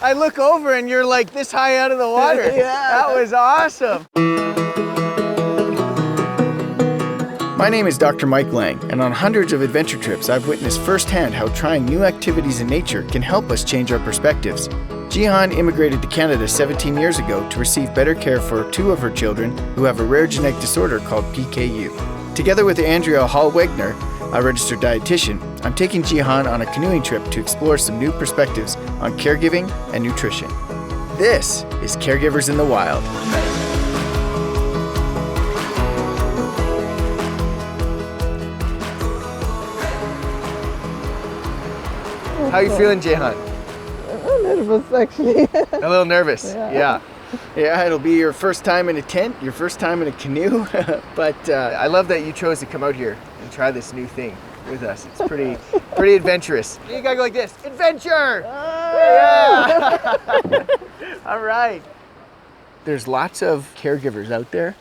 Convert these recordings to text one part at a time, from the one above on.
I look over and you're like this high out of the water. Yeah. That was awesome. My name is Dr. Mike Lang, and on hundreds of adventure trips, I've witnessed firsthand how trying new activities in nature can help us change our perspectives. Jehan immigrated to Canada 17 years ago to receive better care for 2 of her children who have a rare genetic disorder called PKU. Together with Andrea Holwegner, a registered dietitian, I'm taking Jehan on a canoeing trip to explore some new perspectives on caregiving and nutrition. This is Caregivers in the Wild. How are you feeling, Jehan? I'm nervous, actually. A little nervous, yeah. Yeah, it'll be your first time in a tent, your first time in a canoe, but I love that you chose to come out here and try this new thing with us. It's pretty adventurous. You gotta go like this, adventure! Yeah! All right. There's lots of caregivers out there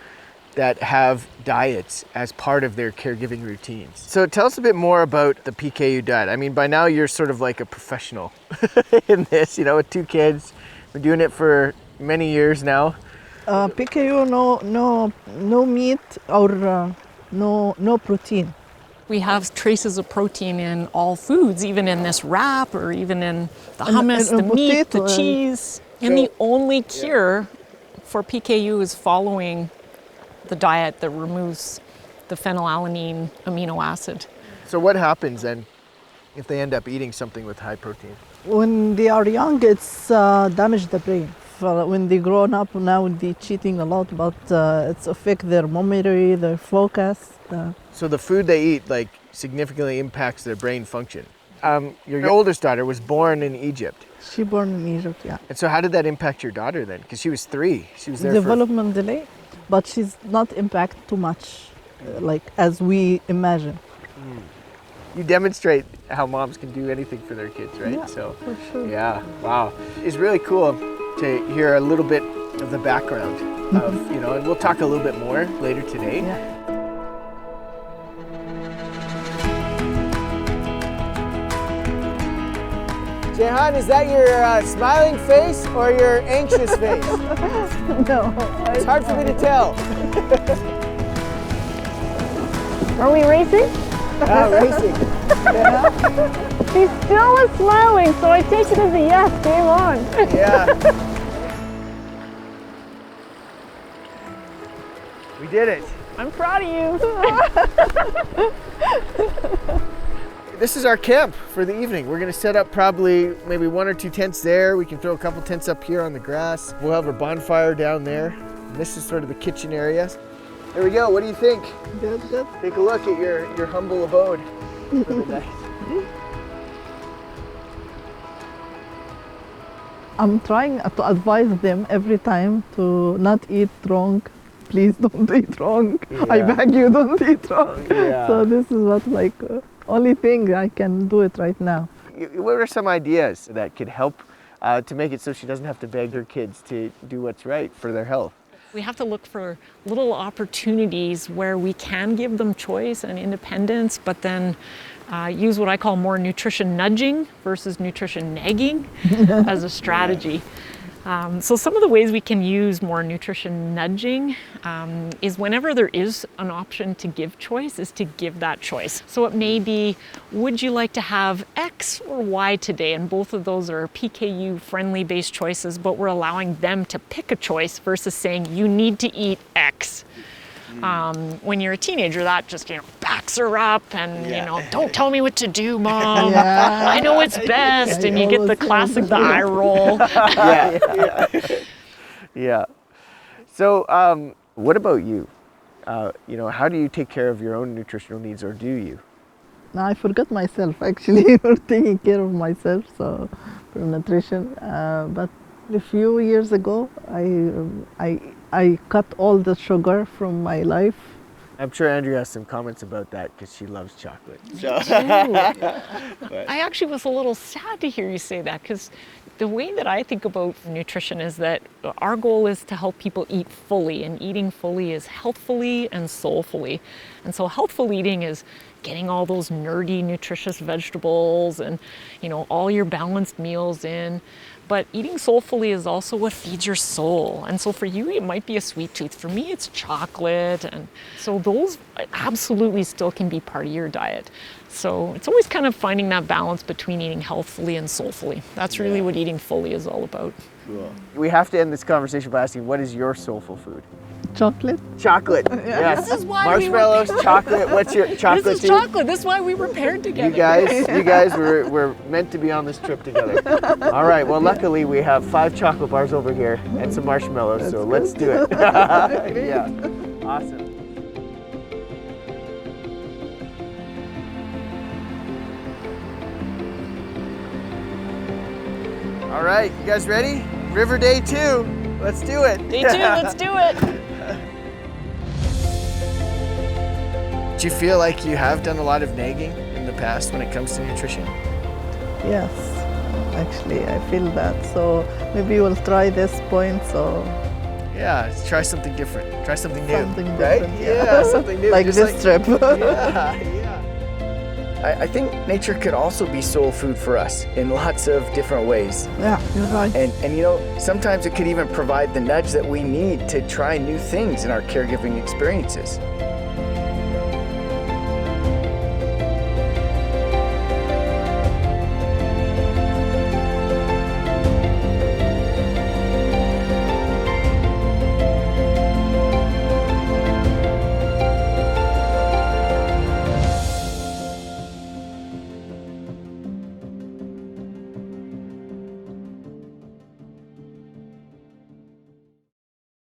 that have diets as part of their caregiving routines. So tell us a bit more about the PKU diet. I mean, by now you're sort of like a professional in this, with 2 kids. We're doing it for many years now. PKU, no meat or no protein. We have traces of protein in all foods, even in this wrap or even in the hummus, the meat, the cheese. And the only cure for PKU is following the diet that removes the phenylalanine amino acid. So what happens then if they end up eating something with high protein? When they are young, it's damage the brain. When they grown up, now they're cheating a lot, but it's affect their memory, their focus. So the food they eat significantly impacts their brain function. Your oldest daughter was born in Egypt. She born in Egypt, yeah. And so how did that impact your daughter then? Because she was 3. She was there Development delay, but she's not impact too much, as we imagine. You demonstrate how moms can do anything for their kids, right? Yeah, so, for sure. Yeah, wow. It's really cool to hear a little bit of the background of, and we'll talk a little bit more later today. Yeah. Jehan, is that your smiling face or your anxious face? No. It's hard for me to tell. Are we racing? Racing. Yeah. He still is smiling, so I take it as a yes. Game on. Yeah. We did it. I'm proud of you. This is our camp for the evening. We're gonna set up probably maybe 1 or 2 tents there. We can throw a couple tents up here on the grass. We'll have a bonfire down there. And this is sort of the kitchen area. There we go. What do you think? Good. Take a look at your humble abode for the night. I'm trying to advise them every time to not eat wrong. Please don't eat wrong. Yeah. I beg you, don't eat wrong. Yeah. So this is what only thing I can do it right now. What are some ideas that could help to make it so she doesn't have to beg her kids to do what's right for their health? We have to look for little opportunities where we can give them choice and independence, but then use what I call more nutrition nudging versus nutrition nagging as a strategy. So some of the ways we can use more nutrition nudging is whenever there is an option to give choice, is to give that choice. So it may be, would you like to have X or Y today? And both of those are PKU friendly based choices, but we're allowing them to pick a choice versus saying you need to eat X. When you're a teenager, that just backs her up and don't tell me what to do, Mom. Yeah. I know it's best, and you get the classic the eye roll. Yeah. So what about you? How do you take care of your own nutritional needs, or do you? Now I forgot myself actually for taking care of myself, so for nutrition. But a few years ago, I cut all the sugar from my life. I'm sure Andrea has some comments about that because she loves chocolate. So. I actually was a little sad to hear you say that, because the way that I think about nutrition is that our goal is to help people eat fully, and eating fully is healthfully and soulfully. And so healthful eating is getting all those nerdy, nutritious vegetables and, you know, all your balanced meals in. But eating soulfully is also what feeds your soul. And so for you, it might be a sweet tooth. For me, it's chocolate. And so those absolutely still can be part of your diet. So it's always kind of finding that balance between eating healthfully and soulfully. That's really what eating fully is all about. Cool. We have to end this conversation by asking, what is your soulful food? Chocolate. Chocolate. Yes. This is why marshmallows, chocolate. What's your chocolate? This is too? chocolate. This is why we were paired together. You guys were meant to be on this trip together. All right. Well, luckily we have 5 chocolate bars over here and some marshmallows. So let's do it. Yeah. Awesome. All right. You guys ready? River Day 2. Let's do it. Day 2. Let's do it. Do you feel like you have done a lot of nagging in the past when it comes to nutrition? Yes, actually, I feel that. So maybe we'll try this point. So Yeah, let's try something different. Try something new. Something right? different, Yeah, something new. like just this trip. Yeah. I think nature could also be soul food for us in lots of different ways. Yeah, you're right. And you know, sometimes it could even provide the nudge that we need to try new things in our caregiving experiences.